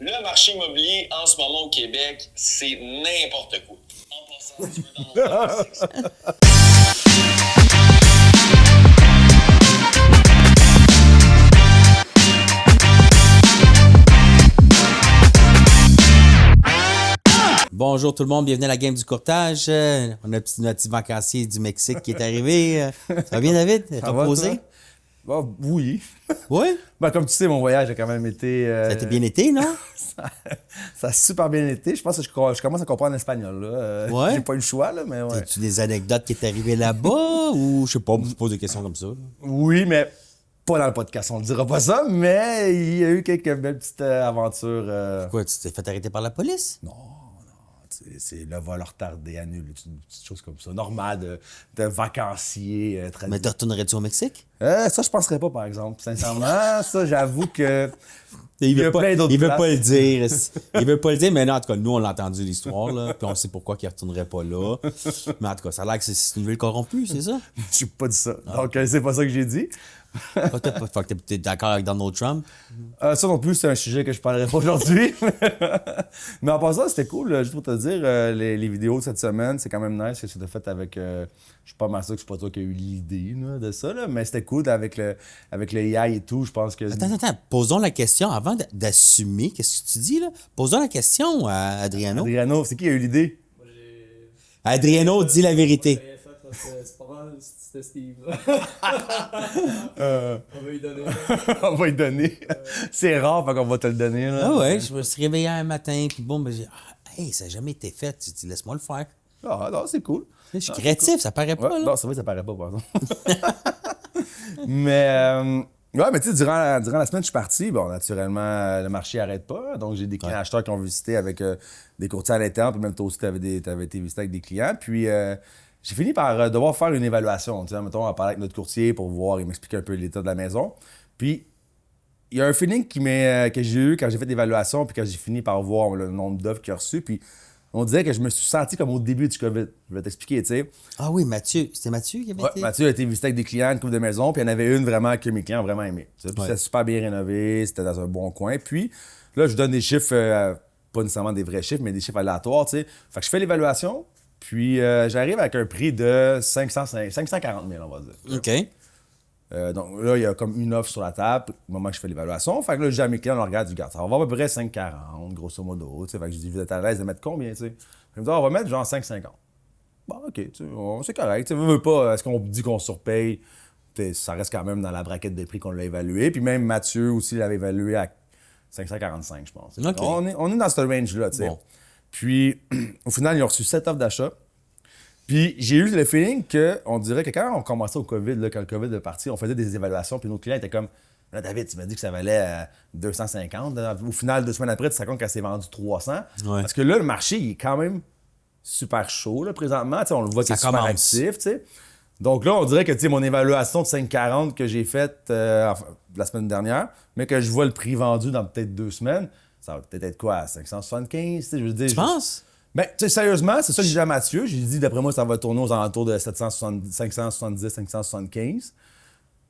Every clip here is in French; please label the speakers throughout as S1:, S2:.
S1: Le marché immobilier en ce moment au Québec, c'est n'importe quoi. En passant, tu veux dans notre section.
S2: Bonjour tout le monde, bienvenue à la game du courtage. On a notre petit vacancier du Mexique qui est arrivé. Ça va bien, David? Reposé?
S3: Bon, oui.
S2: Oui?
S3: Ben, comme tu sais, mon voyage a quand même été...
S2: Ça a été bien été, non?
S3: ça a super bien été. Je pense que je commence à comprendre l'espagnol. Là.
S2: Ouais?
S3: J'ai pas eu le choix, là, mais ouais.
S2: As-tu des anecdotes qui est arrivé là-bas ou je sais pas, je pose des questions comme ça? Là.
S3: Oui, mais pas dans le podcast, on ne dira pas ça, mais il y a eu quelques belles petites aventures.
S2: Quoi, tu t'es fait arrêter par la police?
S3: Non. C'est le vol retardé, annulé, une petite chose comme ça. Normal de vacancier
S2: Mais
S3: traditionnel.
S2: te retournerais-tu au Mexique?
S3: Ça, je penserais pas, par exemple. Sincèrement, ça, j'avoue que...
S2: Il
S3: y a
S2: veut
S3: plein d'autres
S2: veut
S3: places.
S2: pas le dire. Il veut pas le dire, mais non, en tout cas, nous, on l'a entendu l'histoire, là, puis on sait pourquoi il retournerait pas là. Mais en tout cas, ça a l'air que c'est une ville corrompue, c'est ça?
S3: J'ai pas dit ça. Donc, c'est pas ça que j'ai dit.
S2: Fait que t'es d'accord avec Donald Trump?
S3: Ça non plus, c'est un sujet que je parlerai pas aujourd'hui. Mais en passant, c'était cool. Juste pour te dire, les vidéos de cette semaine, c'est quand même nice que c'était fait avec... je suis pas mal sûr que c'est pas toi qui as eu l'idée là, de ça, là, mais c'était cool avec le AI et tout. Je pense que...
S2: Attends. Posons la question avant d'assumer. Qu'est-ce que tu dis, là? Posons la question à Adriano.
S3: Adriano, c'est qui qui a eu l'idée?
S4: Moi, j'ai.
S2: Adriano, dis la vérité.
S4: J'ai rien fait parce que c'est pas mal, c'était Steve. là. On va lui donner.
S3: On va lui donner. C'est rare, fait qu'on va te le donner. Là.
S2: Ah ouais, je me suis réveillé un matin, puis bon, ben j'ai hey, ça n'a jamais été fait. Tu dis, laisse-moi le faire.
S3: Ah non, c'est cool.
S2: Je suis créatif, ça paraît pas,
S3: Ouais,
S2: là.
S3: non, c'est vrai que ça paraît pas, par exemple. Mais, ouais, mais tu sais, durant la semaine, je suis parti. Bon, naturellement, le marché n'arrête pas. Donc, j'ai des clients acheteurs qui ont visité avec des courtiers à l'interne. Puis même toi aussi, tu avais été visité avec des clients. Puis, j'ai fini par devoir faire une évaluation. Tu sais, mettons, on parler avec notre courtier pour voir, il m'expliquer un peu l'état de la maison. Puis, il y a un feeling que j'ai eu quand j'ai fait l'évaluation, puis quand j'ai fini par voir le nombre d'offres qu'il a reçues. Puis, on disait que je me suis senti comme au début du COVID. Je vais t'expliquer, tu sais.
S2: Ah oui, Mathieu. C'était Mathieu qui avait
S3: Ouais,
S2: été?
S3: Mathieu a été visité avec des clients, une couple de maisons, puis il y en avait une vraiment que mes clients ont vraiment aimé. Puis c'était super bien rénové, c'était dans un bon coin. Puis là, je vous donne des chiffres, pas nécessairement des vrais chiffres, mais des chiffres aléatoires, tu sais. Fait que je fais l'évaluation, puis j'arrive avec un prix de 540 000, on va dire.
S2: OK.
S3: Donc là, il y a comme une offre sur la table au moment que je fais l'évaluation. Fait que là, je dis à mes clients, on regarde, du gars, ça va avoir à peu près 5,40, grosso modo. Tu sais. Fait que je dis, vous êtes à l'aise de mettre combien, tu sais? Ils me disent, on va mettre genre 5,50. Bon, OK, tu sais, c'est correct. Tu sais, veux pas, est-ce qu'on dit qu'on surpaye? Ça reste quand même dans la braquette de prix qu'on l'a évalué. Puis même Mathieu aussi l'avait évalué à 545, je pense.
S2: OK.
S3: On est dans ce range-là, tu sais.
S2: Bon.
S3: Puis, au final, ils ont reçu 7 offres d'achat. Puis j'ai eu le feeling qu'on dirait que quand on commençait au COVID, là, quand le COVID est parti, on faisait des évaluations, puis nos clients étaient comme là, David, tu m'as dit que ça valait 250. Au final, 2 semaines après, tu te rends compte qu'elle s'est vendue 300.
S2: Ouais.
S3: Parce que là, le marché, il est quand même super chaud là, présentement. Tu sais, on le voit qu'il est
S2: Ça
S3: super
S2: commence.
S3: actif. Tu sais. Donc là, on dirait que tu sais, mon évaluation de 5,40 que j'ai faite la semaine dernière, mais que je vois le prix vendu dans peut-être 2 semaines, ça va peut-être être quoi, à 575? Tu sais, je veux dire,
S2: Tu penses?
S3: Ben, tu sais, sérieusement, c'est ça que j'ai dit à Mathieu. J'ai dit, d'après moi, ça va tourner aux alentours de 570, 575.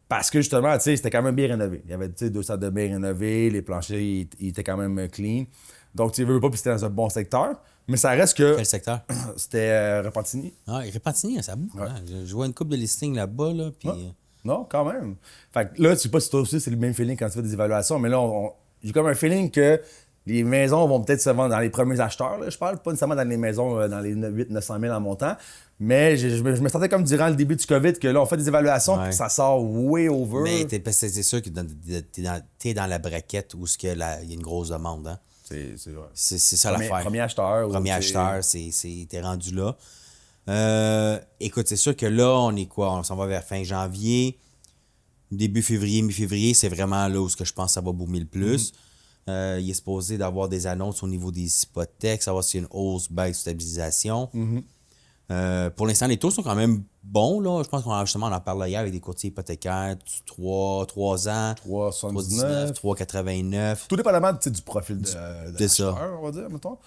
S3: Parce que justement, tu sais, c'était quand même bien rénové. Il y avait, tu sais, 2 salles de bain rénovées, les planchers, ils étaient quand même clean. Donc, tu veux pas, puis c'était dans un bon secteur. Mais ça reste que
S2: Quel secteur?
S3: c'était Repentigny.
S2: Ah, Repentigny, ça bouge. Hein? Je vois une couple de listings là-bas, là, puis...
S3: Ouais. Non, quand même. Fait que là, je sais pas si toi aussi, c'est le même feeling quand tu fais des évaluations, mais là, j'ai comme un feeling que les maisons vont peut-être se vendre dans les premiers acheteurs. Là, je parle pas nécessairement dans les maisons dans les 800-900 000 en montant. Mais je me sentais comme durant le début du COVID que là, on fait des évaluations
S2: Ouais.
S3: puis ça sort way over.
S2: Mais c'est sûr que t'es dans la braquette où il y a une grosse demande, hein?
S3: C'est vrai.
S2: C'est ça l'affaire.
S3: Premier acheteur.
S2: Premier acheteur, t'es rendu là. Écoute, c'est sûr que là, on est quoi? On s'en va vers fin janvier, début février, mi-février, c'est vraiment là où je pense que ça va boomer le plus. Il est supposé d'avoir des annonces au niveau des hypothèques, savoir s'il y a une hausse, baisse, stabilisation. Pour l'instant, les taux sont quand même bons. Là. Je pense qu'on en parlait hier avec des courtiers hypothécaires, 3 ans,
S3: 3,79.
S2: 3,89.
S3: Tout dépendamment tu sais, du profil de l'acheteur, on va dire, mettons.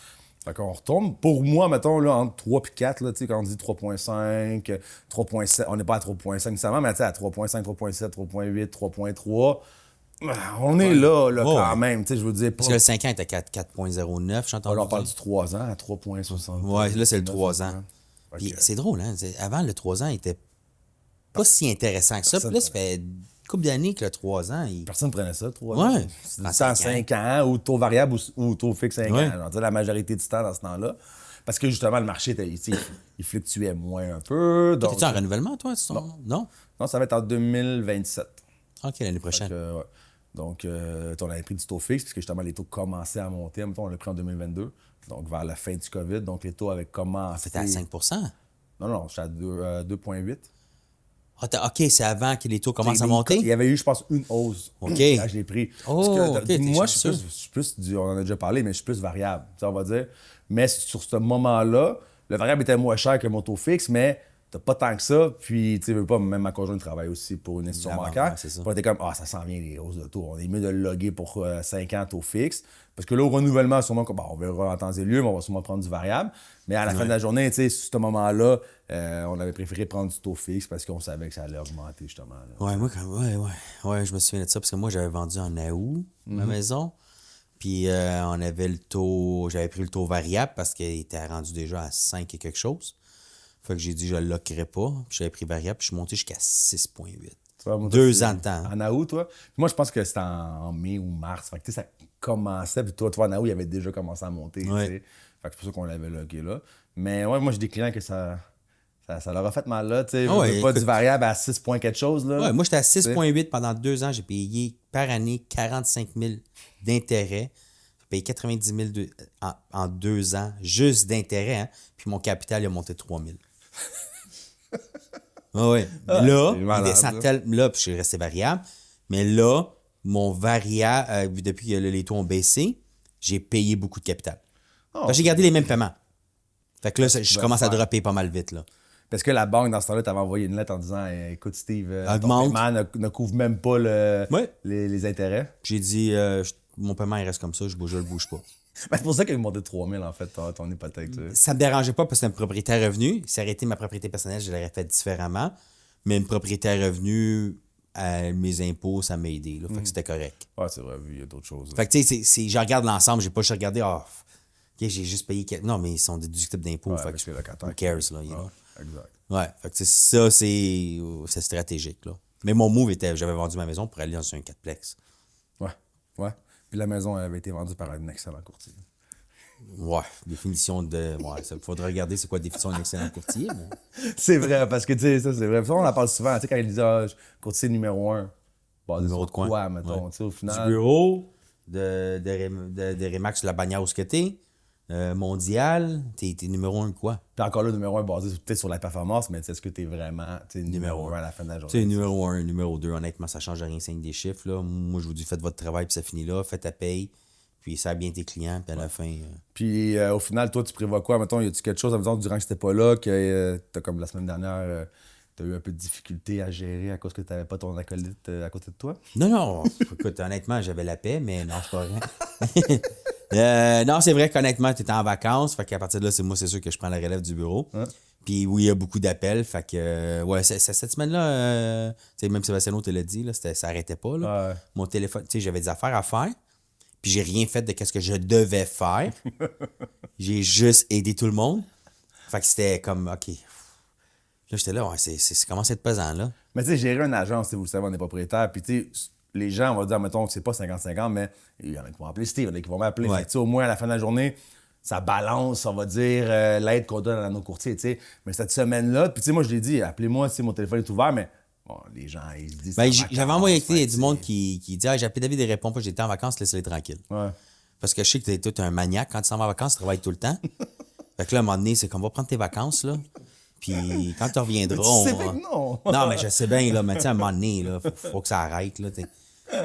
S3: Fait qu'on retombe, pour moi, mettons, là, entre 3 et 4, là, tu sais, quand on dit 3,5, 3,7, on n'est pas à 3,5 nécessairement, mais tu sais, à 3,5, 3,7, 3,8, 3,3, On est là,
S2: Ouais.
S3: quand même. Tu sais, je veux dire, pas...
S2: Parce que le 5 ans était à 4,09, j'entends.
S3: Là, on parle du 3 ans à 3,60.
S2: Ouais, là, c'est le 3 ans.
S3: Fait
S2: Puis
S3: que-
S2: c'est drôle, hein? Avant, le 3 ans était pas si intéressant que ça. Puis là, ça fait une couple d'années que le 3 ans, il...
S3: Personne ne prenait ça, 3
S2: Ouais.
S3: ans. C'était
S2: En
S3: 5 ans, ou taux variable ou taux fixe 5
S2: Ouais.
S3: ans. On dirait la majorité du temps dans ce temps-là. Parce que justement, le marché, il fluctuait moins un peu. Donc...
S2: T'es-tu en renouvellement, toi? Non?
S3: Non, ça va être en 2027.
S2: OK, l'année prochaine.
S3: Ouais. Donc, on avait pris du taux fixe, puisque justement, les taux commençaient à monter. En même temps, on l'a pris en 2022, donc vers la fin du COVID. Donc, les taux avaient commencé...
S2: C'était à 5
S3: Non, j'étais à 2,8.
S2: Ah, OK, c'est avant que les taux commencent à monter?
S3: Il y avait eu, je pense, une hausse
S2: OK.
S3: quand je l'ai pris.
S2: Oh,
S3: Parce que,
S2: OK, t'es
S3: moi, je
S2: chanceux.
S3: suis plus on en a déjà parlé, mais je suis plus variable, tu sais, on va dire. Mais sur ce moment-là, le variable était moins cher que mon taux fixe, mais t'as pas tant que ça. Puis, tu sais, veux pas, même ma conjointe travaille aussi pour une institution
S2: Ah,
S3: bancaire.
S2: ouais, c'est ça.
S3: Puis on était comme, ça s'en vient les hausses de taux. On est mieux de le loguer pour 5 ans taux fixe. Parce que là, au renouvellement, sûrement, on verra en temps et lieu, mais on va sûrement prendre du variable. Mais à la fin de la journée, tu sais, sur ce moment-là, on avait préféré prendre du taux fixe parce qu'on savait que ça allait augmenter, justement. Là.
S2: Ouais, moi, ouais, je me souviens de ça parce que moi, j'avais vendu en août ma maison. Puis on avait le taux, j'avais pris le taux variable parce qu'il était rendu déjà à 5 et quelque chose. Fait que j'ai dit, je le lockerai pas. Puis j'avais pris variable, puis je suis monté jusqu'à 6,8.
S3: Tu vois, moi,
S2: 2 ans de temps.
S3: En août, toi. Puis moi, je pense que c'était en mai ou mars. Fait que, tu sais, ça commençait. Puis toi, en août, il avait déjà commencé à monter.
S2: Ouais.
S3: Tu sais. Fait que c'est pour ça qu'on l'avait logué là. Mais ouais, moi, j'ai des clients que ça leur a fait mal là. Tu sais,
S2: Ah ouais,
S3: pas
S2: écoute.
S3: du variable à 6 points quelque chose. Là.
S2: Ouais, moi, j'étais à 6,8 pendant 2 ans. J'ai payé par année 45 000 d'intérêt. J'ai payé 90 000 en 2 ans, juste d'intérêt. Hein? Puis mon capital, il a monté 3 000. Ouais. Là,
S3: c'est
S2: il
S3: malade,
S2: descend
S3: là.
S2: là, puis je suis resté variable. Mais là, mon variable, depuis que les taux ont baissé, j'ai payé beaucoup de capital. Fait que j'ai gardé les mêmes paiements. Fait que là, je commence à dropper pas mal vite, là.
S3: Parce que la banque, dans ce temps-là, t'avais envoyé une lettre en disant écoute, Steve, ton
S2: Augmente.
S3: paiement ne couvre même pas
S2: Ouais.
S3: les intérêts.
S2: J'ai dit, mon paiement, il reste comme ça, je le bouge pas.
S3: Ben, c'est pour ça qu'il m'a monté 3 000 en fait, ton hypothèque. Tu sais.
S2: Ça me dérangeait pas parce que c'est un propriétaire revenu. Si ça aurait été ma propriété personnelle, je l'aurais fait différemment. Mais une propriétaire revenu, mes impôts, ça m'a aidé. Là. Fait que c'était correct.
S3: Ouais, c'est vrai, il y a d'autres choses. là.
S2: Fait que tu sais, je regarde l'ensemble, j'ai pas juste regardé, OK, j'ai juste payé. Non, mais ils sont déductibles d'impôts.
S3: Ouais,
S2: fait
S3: avec
S2: que
S3: les locataires.
S2: who cares, là.
S3: Ouais, exact.
S2: Ouais, fait que ça, c'est stratégique, là. Mais mon move était, j'avais vendu ma maison pour aller dans un 4plex.
S3: Ouais. Puis la maison avait été vendue par un excellent courtier.
S2: Ouais, définition de. Ouais, ça faudrait regarder c'est quoi la définition d'un excellent courtier. Mais...
S3: C'est vrai, parce que tu sais, ça c'est vrai. Ça, on en parle souvent. Tu sais, quand ils disent courtier numéro 1.
S2: Numéro de coin.
S3: mettons.
S2: Ouais.
S3: Tu sais, au
S2: Du
S3: final.
S2: bureau, de Remax sur la bannière où ce que t'es, mondial, t'es numéro 1 de quoi?
S3: Puis encore là, numéro 1 basé peut-être sur la performance, mais est-ce que tu es vraiment numéro 1 à la fin de la
S2: Tu
S3: journée?
S2: sais, numéro 1, numéro 2, honnêtement, ça change rien, c'est des chiffres. Là. Moi, je vous dis, faites votre travail, puis ça finit là, faites ta paye, puis ça a bien tes clients, puis à la fin.
S3: Puis au final, toi, tu prévois quoi? Mettons, y a-tu quelque chose, mettons, durant que c'était pas là, que t'as comme la semaine dernière, t'as eu un peu de difficulté à gérer à cause que t'avais pas ton acolyte à côté de toi?
S2: Non, écoute, honnêtement, j'avais la paix, mais non, c'est pas vrai. Non, c'est vrai qu'honnêtement, tu étais en vacances, fait qu'à partir de là, c'est sûr que je prends la relève du bureau.
S3: Ouais.
S2: Puis oui, il y a beaucoup d'appels, fait que, ouais, cette semaine-là, tu sais, même Sébastien te l'a dit, là, ça arrêtait pas, là.
S3: Ouais.
S2: Mon téléphone, tu sais, j'avais des affaires à faire, puis j'ai rien fait de ce que je devais faire. J'ai juste aidé tout le monde. Fait que c'était comme, OK. Là, j'étais là, ouais, c'est commence à être pesant, là.
S3: Mais tu sais, gérer une agence, vous le savez, on est propriétaire, puis tu sais, les gens, on va dire, mettons, que c'est pas 50-50, mais il y en a qui vont appeler Steve, il y en a qui vont m'appeler.
S2: Ouais.
S3: Fait que, tu sais, au moins, à la fin de la journée, ça balance, on va dire, l'aide qu'on donne à nos courtiers, tu sais. Mais cette semaine-là, puis tu sais, moi, je l'ai dit, appelez-moi si mon téléphone est ouvert, mais bon, les gens, ils se disent...
S2: Ben,
S3: c'est en
S2: j'avais
S3: vacances,
S2: envoyé
S3: fait que,
S2: du monde qui dit, j'ai appelé David, il répond pas, j'étais en vacances, laisse-les tranquille.
S3: Ouais.
S2: Parce que je sais que t'es tout un maniaque. Quand tu s'en vas en vacances, tu travailles tout le temps. Fait que là, à un moment donné, c'est qu'on va prendre tes vacances, là. Puis quand tu reviendras,
S3: Tu sais
S2: on
S3: bien que non.
S2: Non, mais je sais bien, là. Mais tu sais, à un moment donné, là, faut que ça arrête, là.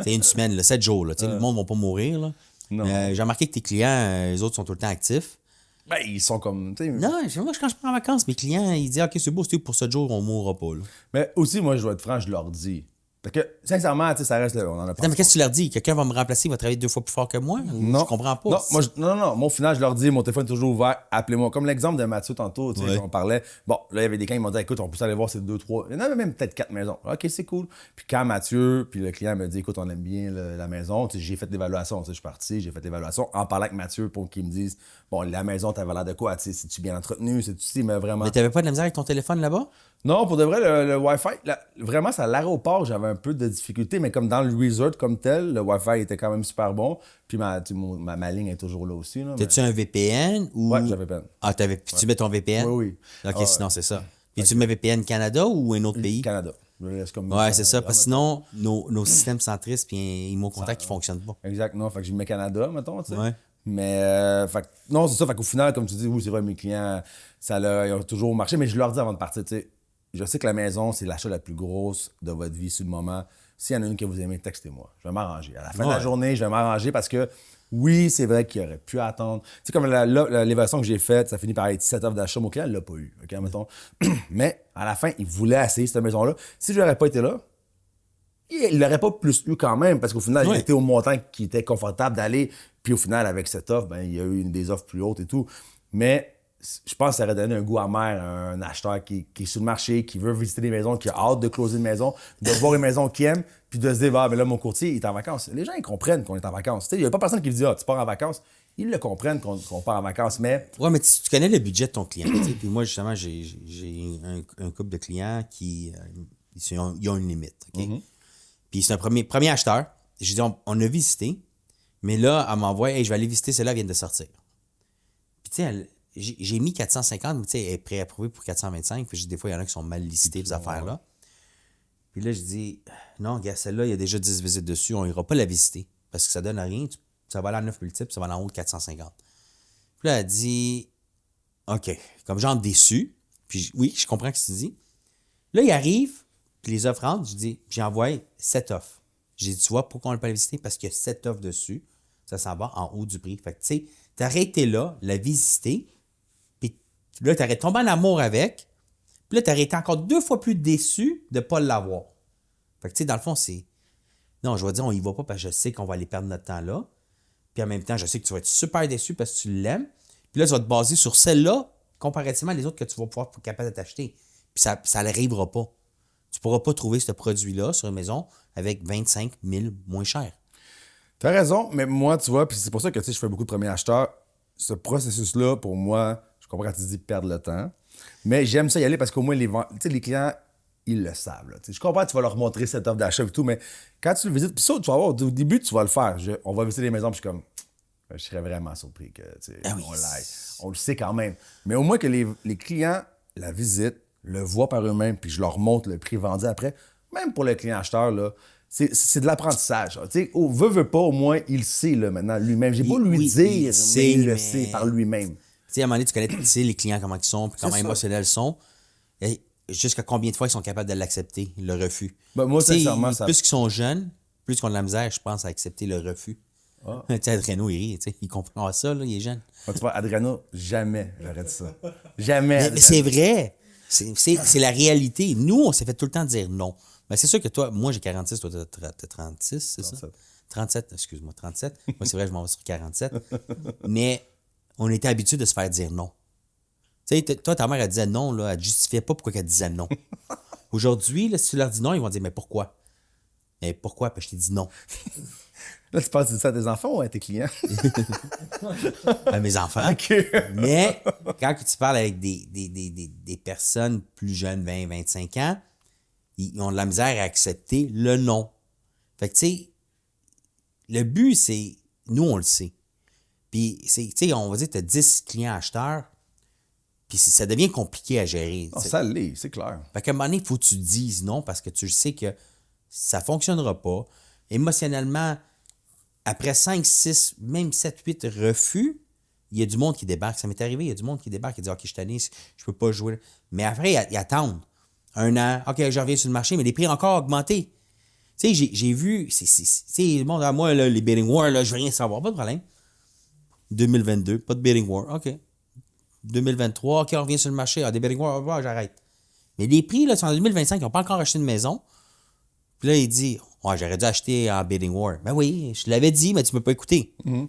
S2: C'est une semaine, là, 7 jours, là. Tu sais, le monde ne va pas mourir, là.
S3: Non.
S2: Mais j'ai remarqué que tes clients, les autres sont tout le temps actifs.
S3: Ben, ils sont comme... tu sais,
S2: Non, moi, quand je prends en vacances, mes clients, ils disent, OK, c'est beau, c'est pour 7 jours, on ne mourra pas, là.
S3: Mais aussi, moi, je dois être franc, je leur dis. Fait que, sincèrement, tu sais, ça reste là. On en a
S2: Attends, mais qu'est-ce que tu leur dis? Quelqu'un va me remplacer, il va travailler 2 fois plus fort que moi?
S3: Non.
S2: Je comprends pas.
S3: Non, moi, au final, je leur dis, mon téléphone est toujours ouvert, appelez-moi. Comme l'exemple de Mathieu tantôt, tu sais,
S2: Ouais.
S3: on parlait. Bon, là, il y avait des clients qui m'ont dit, écoute, on peut aller voir ces 2, 3. Il y en avait même peut-être 4 maisons. OK, c'est cool. Puis quand Mathieu, puis le client me dit, écoute, on aime bien la maison, tu sais, j'ai fait l'évaluation. Tu sais, je suis parti, j'ai fait l'évaluation en parlant avec Mathieu pour qu'il me dise, bon, la maison, t'avais l'air de quoi? Tu sais, c'est-tu bien entretenu? C'est-tu, mais vraiment.
S2: Mais t'avais pas de la misère avec ton téléphone là-bas?
S3: Non, pour de vrai, le Wi-Fi, vraiment, c'est à l'aéroport, j'avais un peu de difficulté, mais comme dans le resort comme tel, le Wi-Fi était quand même super bon. Puis ma ligne est toujours là aussi. Là,
S2: T'as-tu un VPN ou.
S3: Ouais, j'avais peine.
S2: Ah, puis tu mets ton VPN?
S3: Oui, oui.
S2: Ok, sinon, c'est ça. Puis tu mets VPN Canada ou un autre pays?
S3: Canada. Je le laisse comme
S2: Ouais, c'est ça. Parce que sinon, nos systèmes centristes puis Imo Contact, ils fonctionnent pas.
S3: Exact, non. Fait que je mets Canada, mettons, tu sais.
S2: Ouais.
S3: Mais, non, c'est ça. Fait qu'au final, comme tu dis, oui, c'est vrai, mes clients, ils ont toujours marché. Mais je leur dis avant de partir, tu sais, je sais que la maison, c'est l'achat la plus grosse de votre vie sur le moment. S'il y en a une que vous aimez, textez-moi. Je vais m'arranger. À la fin de la journée, je vais m'arranger parce que, oui, c'est vrai qu'il aurait pu attendre. Tu sais, comme l'évaluation que j'ai faite, ça finit par être 17 offres d'achat. Mon client ne l'a pas eu, OK, mettons. Mais, à la fin, il voulait essayer cette maison-là. Si je n'aurais pas été là, il l'aurait pas plus eu quand même, parce qu'au final, il était au montant qui était confortable d'aller. Puis au final, avec cette offre, ben, il y a eu des offres plus hautes et tout. Mais je pense que ça aurait donné un goût amer à un acheteur qui est sur le marché, qui veut visiter des maisons, qui a hâte de closer une maison, de voir une maison qu'il aime, puis de se dire, ah, ben là, mon courtier, il est en vacances. Les gens, ils comprennent qu'on est en vacances. Il n'y a pas personne qui dit, ah, tu pars en vacances. Ils le comprennent qu'on part en vacances, mais.
S2: Ouais, mais tu connais le budget de ton client. Puis moi, justement, j'ai un couple de clients qui ils ont une limite. OK? Puis c'est un premier acheteur. J'ai dit, on a visité, mais là, elle m'envoie, hey, je vais aller visiter, celle-là vient de sortir. Puis tu sais, j'ai mis 450, mais tu sais, elle est préapprouvée pour 425. Puis des fois, il y en a qui sont mal licités, ces affaires-là. Puis là, je dis, non, gars, celle-là, il y a déjà 10 visites dessus, on ira pas la visiter. Parce que ça donne rien. Ça va aller à 9 multiples, ça va aller en haut de 450. Puis là, elle dit, OK, comme genre déçu. Puis oui, je comprends ce que tu dis. Là, il arrive, puis les offres rentrent, je dis, j'ai envoyé 7 offres. J'ai dit, tu vois, pourquoi on ne l'a pas visité? Parce qu'il y a 7 offres dessus. Ça s'en va en haut du prix. Fait que, tu sais, t'aurais été là, la visiter, puis là, t'aurais tombé en amour avec, puis là, t'aurais été encore 2 fois plus déçu de ne pas l'avoir. Fait que, tu sais, dans le fond, c'est. Non, je vais dire, on y va pas parce que je sais qu'on va aller perdre notre temps là. Puis en même temps, je sais que tu vas être super déçu parce que tu l'aimes. Puis là, tu vas te baser sur celle-là, comparativement à les autres que tu vas pouvoir être capable de t'acheter. Puis ça n'arrivera pas. Tu ne pourras pas trouver ce produit-là sur une maison avec 25 000 moins cher.
S3: T'as raison, mais moi, tu vois, puis c'est pour ça que, tu sais, je fais beaucoup de premiers acheteurs. Ce processus-là, pour moi, je comprends quand tu dis perdre le temps, mais j'aime ça y aller parce qu'au moins, les clients, ils le savent. Là. Je comprends que tu vas leur montrer cette offre d'achat et tout, mais quand tu le visites, puis ça, tu vas voir, au début, tu vas le faire. On va visiter les maisons, puis je suis comme, je serais vraiment surpris que, on l'aille. On le sait quand même. Mais au moins que les clients la visitent, le voient par eux-mêmes, puis je leur montre le prix vendu après, même pour le client acheteur, là, c'est de l'apprentissage. Veut pas, au moins, il sait là, maintenant lui-même. J'ai beau lui dire, mais il le sait par lui-même.
S2: Tu sais, à un moment donné, tu connais les clients, comment ils sont, puis comment émotionnels ils sont. Et jusqu'à combien de fois ils sont capables de l'accepter, le refus.
S3: Ben, moi, sincèrement,
S2: plus qu'ils sont jeunes, plus qu'ils ont de la misère, je pense, à accepter le refus. Ah. Tu sais, Adriano, il rit, il comprend ça, là, il est jeune.
S3: Tu vois, Adriano, jamais j'aurais dit ça. Jamais.
S2: Mais c'est vrai. C'est la réalité. Nous, on s'est fait tout le temps dire non. Mais c'est sûr que toi, moi, j'ai 46, toi, t'as 36, c'est 37. Ça? 37, excuse-moi, 37. Moi, c'est vrai, je m'en vais sur 47. Mais on était habitué de se faire dire non. Tu sais, toi, ta mère, elle disait non, là, elle ne justifiait pas pourquoi elle disait non. Aujourd'hui, là, si tu leur dis non, ils vont dire, mais pourquoi? Mais pourquoi? Parce que je t'ai dit non.
S3: Là, tu passes ça à tes enfants ou à tes clients?
S2: À mes enfants.
S3: Okay.
S2: Mais quand tu parles avec des personnes plus jeunes, 20, 25 ans, ils ont de la misère à accepter le non. Fait que, tu sais, le but, c'est, nous, on le sait. Puis, tu sais, on va dire que tu as 10 clients acheteurs, puis ça devient compliqué à gérer.
S3: Oh, ça l'est, c'est clair.
S2: Fait qu'à un moment donné, il faut que tu dises non parce que tu sais que ça ne fonctionnera pas. Émotionnellement, après 5, 6, même 7, 8 refus, il y a du monde qui débarque. Ça m'est arrivé, il y a du monde qui débarque et dit « OK, je suis tanné, je ne peux pas jouer. » Mais après, ils attendent. 1 an, OK, je reviens sur le marché, mais les prix ont encore augmenté. Tu sais, j'ai vu, le monde à moi, là, les bidding wars, là, je veux rien savoir, pas de problème. 2022, pas de bidding war, OK. 2023, OK, on revient sur le marché, des bidding wars, j'arrête. Mais les prix, là, c'est en 2025, ils n'ont pas encore acheté une maison. Puis là, il dit, ouais, j'aurais dû acheter en Bidding War. Ben oui, je te l'avais dit, mais tu ne peux pas écouter. Tu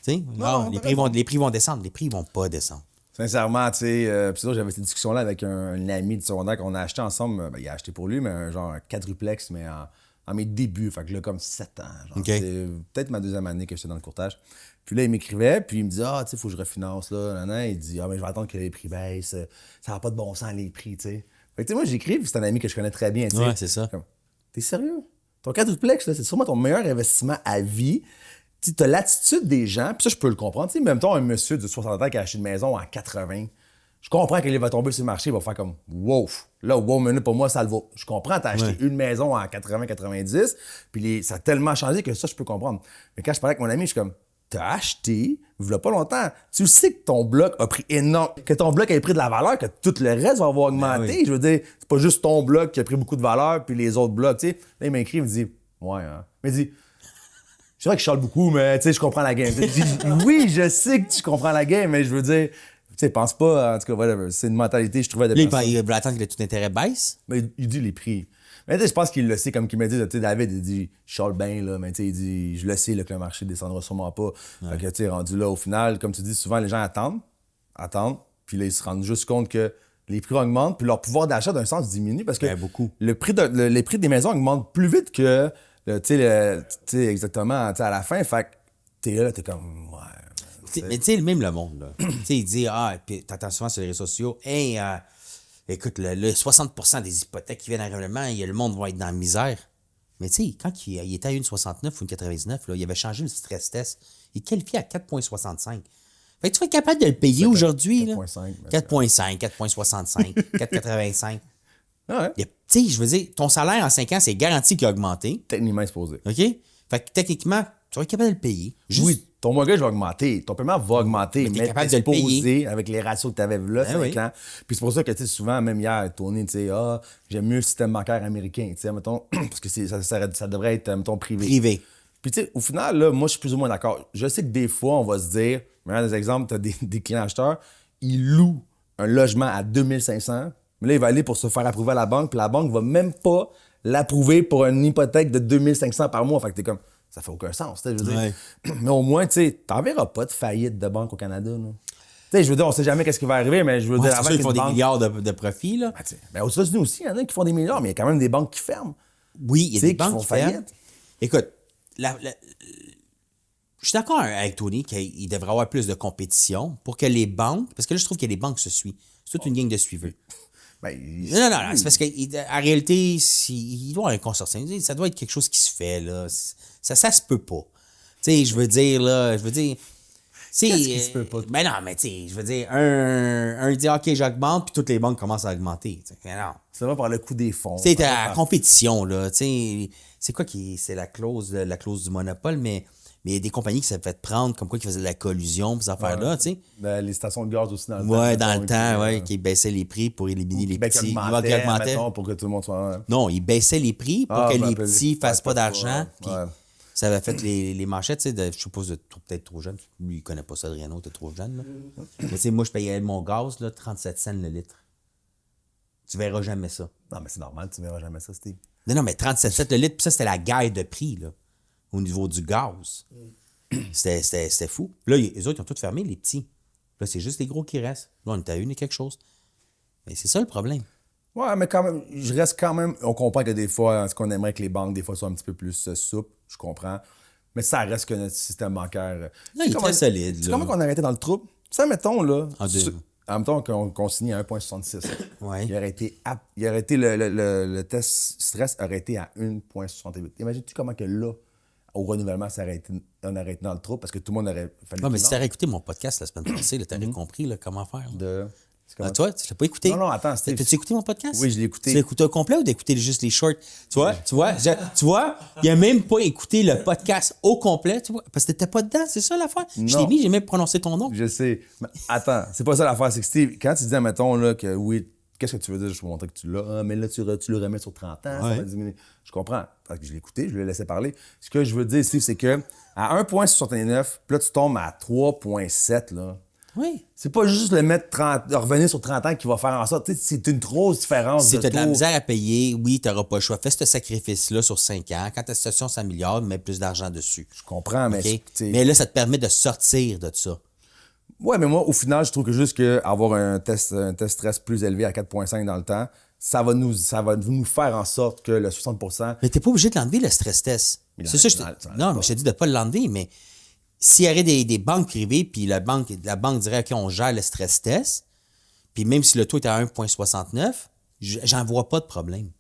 S2: sais, non, les prix vont descendre. Les prix vont pas descendre.
S3: Sincèrement, tu sais, puis ça, j'avais cette discussion-là avec un ami du secondaire qu'on a acheté ensemble. Ben, il a acheté pour lui, mais un quadruplex, mais en mes débuts. Fait que là, comme 7 ans. Genre,
S2: OK.
S3: c'est peut-être ma deuxième année que j'étais dans le courtage. Puis là, il m'écrivait, puis il me dit, ah, tu sais, il faut que je refinance, là. Nan, nan. Il dit, ah, mais je vais attendre que les prix baissent. Ça n'a pas de bon sens, les prix, tu sais. Fait que, tu sais, moi, j'écris, puis c'est un ami que je connais très bien, tu sais.
S2: Ouais, c'est ça.
S3: Comme, t'es sérieux? Ton quadruplex, là, c'est sûrement ton meilleur investissement à vie. Tu as l'attitude des gens, puis ça, je peux le comprendre. Tu sais, même temps, un monsieur de 60 ans qui a acheté une maison en 80, je comprends qu'il va tomber sur le marché, il va faire comme wow. Là, wow, minute, pour moi, ça le vaut. Je comprends, t'as acheté une maison en 80-90, puis ça a tellement changé que ça, je peux comprendre. Mais quand je parlais avec mon ami, je suis comme, t'as acheté, il y a pas longtemps. Tu sais que ton bloc a pris énorme, que ton bloc a pris de la valeur, que tout le reste va avoir augmenté.
S2: oui.
S3: Je veux dire, c'est pas juste ton bloc qui a pris beaucoup de valeur, puis les autres blocs, tu sais. Là, il m'écrit, il me dit, ouais, hein. Il me dit, c'est vrai que je charle beaucoup, mais tu sais, je comprends la game. Je dis, oui, je sais que tu comprends la game, mais je veux dire, tu sais, pense pas, en tout cas, whatever. C'est une mentalité, je trouvais de
S2: Là,
S3: personne.
S2: il va attendre que le taux d'intérêt baisse.
S3: Mais il dit les prix. Mais tu sais, je pense qu'il le sait, comme qu'il m'a dit, tu sais, David, il dit, je charle bien, là, mais tu sais, il dit, je le sais, là, que le marché descendra sûrement pas. Fait que, tu sais, rendu là, au final, comme tu dis, souvent, les gens attendent, puis là, ils se rendent juste compte que les prix augmentent, puis leur pouvoir d'achat, d'un sens, diminue parce que
S2: beaucoup.
S3: les prix des maisons augmentent plus vite que, tu sais, exactement, tu sais, à la fin. Fait que t'es là, t'es comme, ouais.
S2: Mais tu sais, même le monde, là. Tu sais, il dit, puis t'entends souvent sur les réseaux sociaux, hey, écoute, le 60% des hypothèques qui viennent à règlement, le monde va être dans la misère. Mais tu sais, quand il était à 1,69 ou 1,99, là, il avait changé le stress test. Il qualifiait à 4,65. Fait que tu vas être capable de le payer aujourd'hui, là.
S3: 4,5.
S2: 4,5, 4,65, 4,85.
S3: Ah ouais.
S2: Tu sais, je veux dire, ton salaire en 5 ans, c'est garanti qu'il a augmenté.
S3: Techniquement exposé.
S2: OK? Fait que techniquement, tu vas être capable de le payer. Juste-
S3: Oui, ton mortgage va augmenter, ton paiement va augmenter,
S2: t'es
S3: mais
S2: capable
S3: t'es
S2: de le payer.
S3: exposé avec les ratios que tu avais là, 5
S2: oui.
S3: ans. Puis c'est pour ça que, tu sais, souvent, même hier, Tony, tu sais, j'aime mieux le système bancaire américain, tu sais, mettons, parce que ça devrait être, mettons, privé.
S2: Privé.
S3: Puis, tu sais, au final, là, moi, je suis plus ou moins d'accord. Je sais que des fois, on va se dire, regarde des exemples, tu as des clients acheteurs, ils louent un logement à 2500, mais là, il va aller pour se faire approuver à la banque, puis la banque va même pas l'approuver pour une hypothèque de 2500 par mois. Fait que t'es comme, ça fait aucun sens, tu sais, je veux dire.
S2: Ouais.
S3: Mais au moins, tu sais, t'en verras pas de faillite de banque au Canada, là. Tu sais, je veux dire, on sait jamais qu'est-ce qui va arriver, mais je veux
S2: Ouais,
S3: dire,
S2: c'est sûr qu'ils font
S3: qu'une
S2: des
S3: banque-
S2: milliards de profits, là.
S3: Ben, tu sais, ben, aux États-Unis aussi, il y en a qui font des milliards, mais il y a quand même des banques qui ferment.
S2: Oui, il y a
S3: Tu sais,
S2: des
S3: qui
S2: banques
S3: font
S2: qui ferment.
S3: faillite.
S2: Écoute, je suis d'accord avec Tony qu'il devrait y avoir plus de compétition pour que les banques, parce que là, je trouve que les banques se suivent. C'est toute une gang de suiveurs.
S3: Ben,
S2: Non, c'est parce qu'en réalité, il doit y avoir un consortium. Ça doit être quelque chose qui se fait, là. Ça se peut pas. Tu sais, je veux dire.
S3: Qu'est-ce qui se peut pas?
S2: Ben non, mais tu sais, je veux dire, un dit, OK, j'augmente, puis toutes les banques commencent à augmenter. Mais non.
S3: ça va par le coût des fonds.
S2: Tu sais,
S3: Ça va
S2: t'as la
S3: par-
S2: compétition, là. Tu sais, c'est quoi c'est la clause du monopole, mais il y a des compagnies qui s'est fait prendre comme quoi qui faisaient de la collusion, ces affaires-là, tu sais.
S3: Ben, les stations de gaz aussi dans le temps.
S2: Ouais, dans le
S3: mettons,
S2: temps,
S3: qui,
S2: ouais, qui baissaient les prix pour éliminer les
S3: ben, qui
S2: petits.
S3: augmentaient,
S2: Qui
S3: mettons, pour que tout le monde soit... hein.
S2: Non, ils baissaient les prix pour
S3: Ah,
S2: que
S3: ben,
S2: les
S3: ben,
S2: petits fassent pas d'argent. Puis
S3: ouais.
S2: ça avait fait les manchettes, tu sais, je suppose peut-être trop jeune. Lui, il connaît pas ça, Adriano, t'es trop jeune. Là. Mais tu sais, moi, je payais mon gaz, là, 37 cents le litre. Tu verras jamais ça.
S3: Non, mais c'est normal, tu verras jamais ça, Steve.
S2: Non, mais 37 cents le litre, puis ça, c'était la guerre de prix, là, au niveau du gaz. C'était fou. Là, les autres, ils ont tous fermé, les petits. Là, c'est juste les gros qui restent. Là, on est à une et quelque chose. Mais c'est ça le problème.
S3: Ouais, mais quand même, je reste quand même... On comprend que des fois, ce qu'on aimerait que les banques, des fois, soient un petit peu plus souples, je comprends. Mais ça reste que notre système bancaire...
S2: Là, il est très solide.
S3: C'est
S2: là.
S3: comment qu'on a arrêté dans le trouble? Ça, mettons, là...
S2: En deux.
S3: Mettons qu'on signe à 1,66.
S2: Ouais.
S3: Il aurait été le test stress aurait été à 1,68. Imagines-tu comment que là, au renouvellement, on aurait été dans le trouble parce que tout le monde aurait fallu...
S2: Non, mais
S3: qu'il
S2: si t'aurais écouté mon podcast la semaine passée, là, t'aurais compris là, comment faire. là.
S3: de... c'est comment-
S2: Toi, tu l'as pas écouté?
S3: Non, attends, Steve.
S2: T'as-tu écouté mon podcast?
S3: Oui, je l'ai écouté.
S2: Tu l'as écouté au complet ou t'as écouté juste les shorts? Tu vois, il a même pas écouté le podcast au complet, tu vois, parce que t'étais pas dedans, c'est ça l'affaire? Je t'ai
S3: Non.
S2: mis, j'ai même prononcé ton nom.
S3: Je sais. Mais attends, c'est pas ça l'affaire. C'est que Steve, quand tu dis, mettons, là, que oui, qu'est-ce que tu veux dire? Je vais montrer que tu l'as. Ah, mais là, tu le remets sur 30 ans, ça
S2: Ouais.
S3: va diminuer. Je comprends. Parce que je l'ai écouté, je lui ai laissé parler. Ce que je veux dire, Steve, c'est que à 1,69, puis là, tu tombes à 3,7, là.
S2: Oui.
S3: C'est pas juste le mettre 30, revenir sur 30 ans qui va faire en sorte. Tu sais, c'est une grosse différence.
S2: Si tu as de la
S3: taux.
S2: misère à payer, oui, tu n'auras pas le choix. Fais ce sacrifice-là sur 5 ans. Quand ta situation s'améliore, mets plus d'argent dessus.
S3: Je comprends, mais.
S2: OK?
S3: tu sais,
S2: Mais là, ça te permet de sortir de ça.
S3: Ouais, mais moi, au final, je trouve que juste avoir un test stress plus élevé à 4,5 dans le temps, ça va nous faire en sorte que le 60%.
S2: Mais tu n'es pas obligé de l'enlever, le stress test.
S3: Mais
S2: C'est ça, non, mais je te dis de ne pas l'enlever, mais s'il y aurait des banques privées, puis la banque dirait, OK, on gère le stress test, puis même si le taux est à 1,69, j'en vois pas de problème.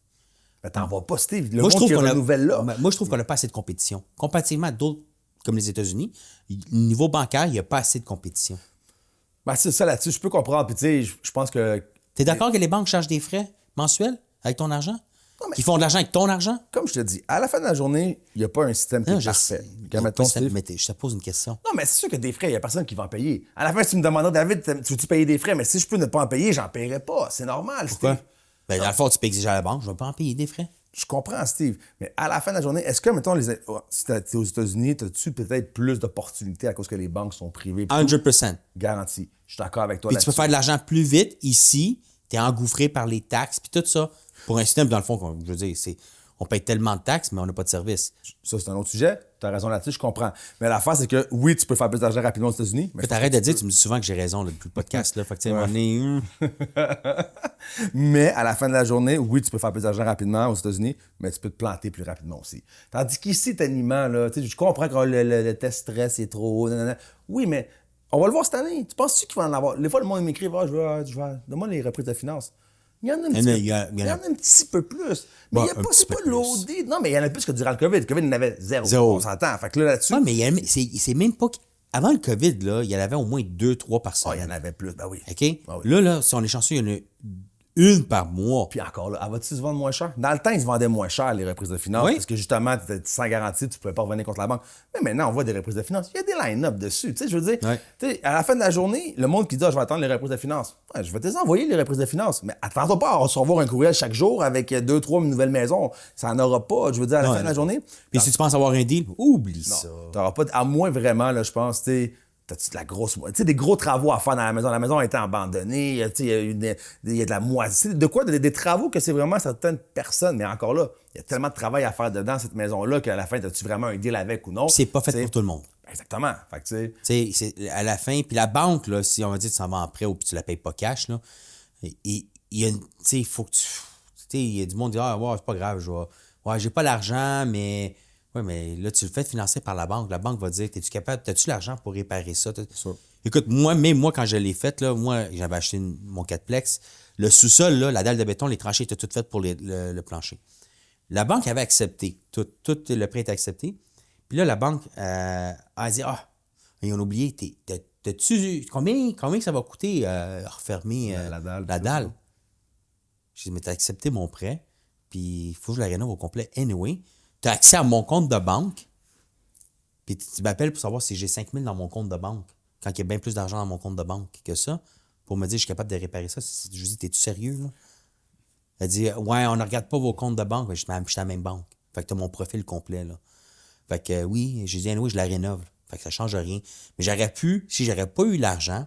S3: Mais t'en vois pas, Steve. Le
S2: Moi, je
S3: monde
S2: trouve
S3: qui
S2: qu'on a,
S3: renouvelle là.
S2: moi, je trouve qu'on n'a pas assez de compétition. Comparativement à d'autres, comme les États-Unis, au niveau bancaire, il n'y a pas assez de compétition.
S3: Ben, c'est ça là-dessus, je peux comprendre. Puis, tu sais, je pense que.
S2: Tu es d'accord que les banques chargent des frais mensuels avec ton argent?
S3: Non, mais-
S2: Qu'ils font de l'argent avec ton argent?
S3: Comme je te dis, à la fin de la journée, il n'y a pas un système qui
S2: Non,
S3: est
S2: je
S3: parfait.
S2: sais.
S3: Regarde, mettons, Steve.
S2: Mais je te pose une question.
S3: Non, mais c'est sûr que des frais, il n'y a personne qui va en payer. À la fin, si tu me demandes, David, tu veux-tu payer des frais? Mais si je peux ne pas en payer, j'en paierai pas. C'est normal,
S2: Pourquoi?
S3: Steve.
S2: Ben, dans le fond, tu peux exiger à la banque, je ne vais pas en payer des frais.
S3: Je comprends, Steve. Mais à la fin de la journée, est-ce que, mettons, si t'es aux États-Unis, as-tu peut-être plus d'opportunités à cause que les banques sont privées?
S2: 100%.
S3: Garanti. Je suis d'accord avec toi
S2: Puis tu peux
S3: là-dessus.
S2: faire de l'argent plus vite ici, tu es engouffré par les taxes, puis tout ça. Pour un système, dans le fond, je veux dire, on paye tellement de taxes, mais on n'a pas de service.
S3: Ça, c'est un autre sujet. Tu as raison là-dessus, je comprends. Mais l'affaire, c'est que oui, tu peux faire plus d'argent rapidement aux États-Unis. Mais
S2: Tu arrêtes de dire, tu me dis souvent que j'ai raison là, depuis le podcast. Là. Fait que, tu sais, à un moment donné,
S3: Mais à la fin de la journée, oui, tu peux faire plus d'argent rapidement aux États-Unis, mais tu peux te planter plus rapidement aussi. Tandis qu'ici, tellement, là, tu sais, je comprends que le test stress est trop haut. Nanana. Oui, mais on va le voir cette année. Tu penses-tu qu'il va en avoir? Des fois, le monde m'écrit, demande les reprises de finances. Il y en a un petit,
S2: Il y en a-
S3: il y en a un petit peu plus. Mais
S2: Bon,
S3: il y a
S2: un
S3: pas,
S2: petit
S3: c'est
S2: peu
S3: pas
S2: plus.
S3: loadé. Non, mais il y en a plus que durant le COVID. Le COVID, il y en avait zéro.
S2: Zéro.
S3: On s'entend. Fait que là-dessus,
S2: ouais, mais c'est même pas. Avant le COVID, là, il y en avait au moins 2-3 par
S3: il y
S2: semaine.
S3: en avait plus. Ben oui.
S2: OK?
S3: Ah oui.
S2: Là, si on est chanceux, il y en a une par mois.
S3: Puis encore là, va-tu se vendre moins cher? Dans le temps, ils se vendaient moins cher, les reprises de finances,
S2: Oui.
S3: parce que justement, tu étais sans garantie, tu ne pouvais pas revenir contre la banque. Mais maintenant, on voit des reprises de finances. Il y a des line-up dessus. Tu sais, je veux dire,
S2: Ouais.
S3: tu sais, à la fin de la journée, le monde qui dit, je vais attendre les reprises de finances. Ouais, je vais te les envoyer, les reprises de finances. Mais attends-toi pas à recevoir un courriel chaque jour avec 2-3 nouvelles maisons. Ça n'en aura pas. Je veux dire, à la fin de la journée.
S2: Puis si tu penses avoir un deal, oublie ça.
S3: Tu n'auras pas, à moins vraiment, là, je pense, tu sais, t'as-tu de la grosse. Tu sais, des gros travaux à faire dans la maison. La maison a été abandonnée. Tu sais, il y a de la moitié. De quoi? Des travaux que c'est vraiment certaines personnes. Mais encore là, il y a tellement de travail à faire dedans, cette maison-là, qu'à la fin, as-tu vraiment un deal avec ou non?
S2: C'est pas fait
S3: Tu sais,
S2: pour tout le monde.
S3: Exactement. Fait que, tu sais.
S2: Tu sais, c'est à la fin, puis la banque, là, si on va dire que tu s'en vas en prêt ou puis tu la payes pas cash, là, il y a, tu sais, il faut que tu sais, il y a du monde qui dit, ah, ouais, c'est pas grave, j'ai pas l'argent, mais, ouais, mais là, tu le fais financer par la banque. La banque va dire, es-tu capable, as-tu l'argent pour réparer ça?
S3: sûr.
S2: Écoute, moi, quand je l'ai fait, là, moi, j'avais acheté mon 4plex, le sous-sol, là, la dalle de béton, les tranchées étaient toutes faites pour le plancher. La banque avait accepté. Tout le prêt était accepté. Puis là, la banque a dit, ils ont oublié, t'as-tu, combien ça va coûter refermer
S3: La dalle,
S2: la
S3: tout
S2: dalle? J'ai dit, mais t'as accepté mon prêt, puis il faut que je la rénove au complet. Anyway, t'as accès à mon compte de banque, puis tu m'appelles pour savoir si j'ai 5 000 dans mon compte de banque, quand il y a bien plus d'argent dans mon compte de banque que ça, pour me dire, je suis capable de réparer ça. Je lui dis, t'es-tu sérieux, là? Elle dit, ouais, on ne regarde pas vos comptes de banque. Je suis à la même banque. Fait que t'as mon profil complet, là. Fait que oui, j'ai dit, anyway, je la rénove. Fait que ça ne change rien. Mais j'aurais pu, si j'aurais pas eu l'argent,